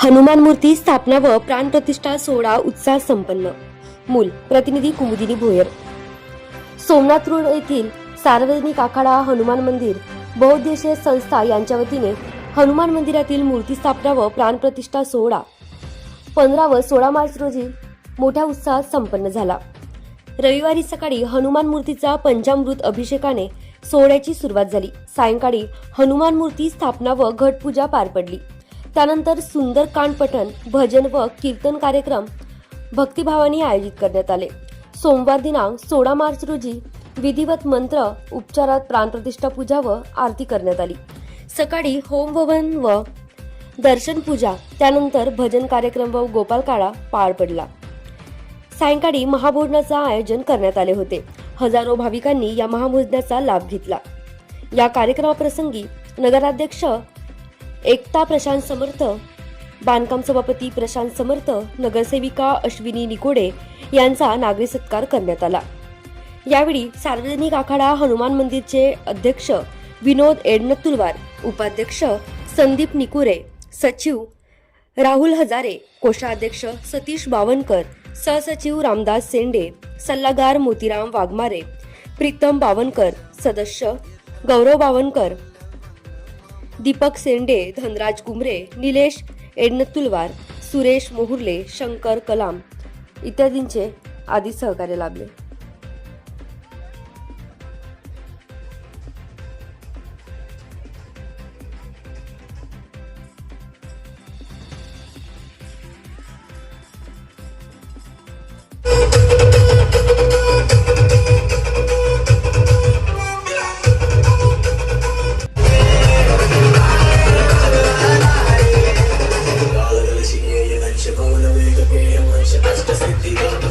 हनुमान मूर्ती स्थापना व प्राणप्रतिष्ठा सोहळा उत्साह संपन्न. मूल प्रतिनिधी कुमुदिनी भोयर. सोमनाथ रोड येथील सार्वजनिक आखाडा हनुमान मंदिर बहुउद्देशीय संस्था यांच्या वतीने हनुमान मंदिरातील मूर्ती स्थापना व प्राणप्रतिष्ठा सोहळा 15 व 16 मार्च रोजी मोठ्या उत्साहात संपन्न झाला. रविवारी सकाळी हनुमान मूर्तीचा पंचामृत अभिषेकाने सोहळ्याची सुरुवात झाली. सायंकाळी हनुमान मूर्ती स्थापना व घटपूजा पार पडली. त्यानंतर सुंदर कांड पठण, भजन व कीर्तन कार्यक्रम भक्तिभावाने आयोजित करण्यात आले. सोमवार दिनांक 16 मार्च रोजी विधिवत मंत्र उपचारात प्राणप्रतिष्ठा पूजा व आरती करण्यात आली. सकाळी होमहवन व दर्शन पूजा, त्यानंतर भजन कार्यक्रम व गोपालकाळा पार पडला. सायंकाळी महाभोजनाचे आयोजन करण्यात आले होते. हजारो भाविकांनी या महाभोजनाचा लाभ घेतला. या कार्यक्रमाप्रसंगी नगराध्यक्ष एकता प्रशांत समर्थ, बांधकाम सभापती प्रशांत समर्थ, नगरसेविका अश्विनी निकोडे यांचा नागरी सत्कार करण्यात आला. यावेळी सार्वजनिक आखाडा हनुमान मंदिरचे अध्यक्ष विनोद एडनतुलवार, उपाध्यक्ष संदीप निकुरे, सचिव राहुल हजारे, कोषाध्यक्ष सतीश बावनकर, सहसचिव रामदास सेंडे, सल्लागार मोतीराम वाघमारे, प्रीतम बावनकर, सदस्य गौरव बावनकर, दीपक सेंडे, धनराज कुमरे, निलेश एडनतुलवार, सुरेश मोहुर्ले, शंकर कलाम इत्यादींचे आदी सहकार्य लाभले. All of the shit, yeah, you like your phone, I'm gonna go pay your lunch, I just sit there.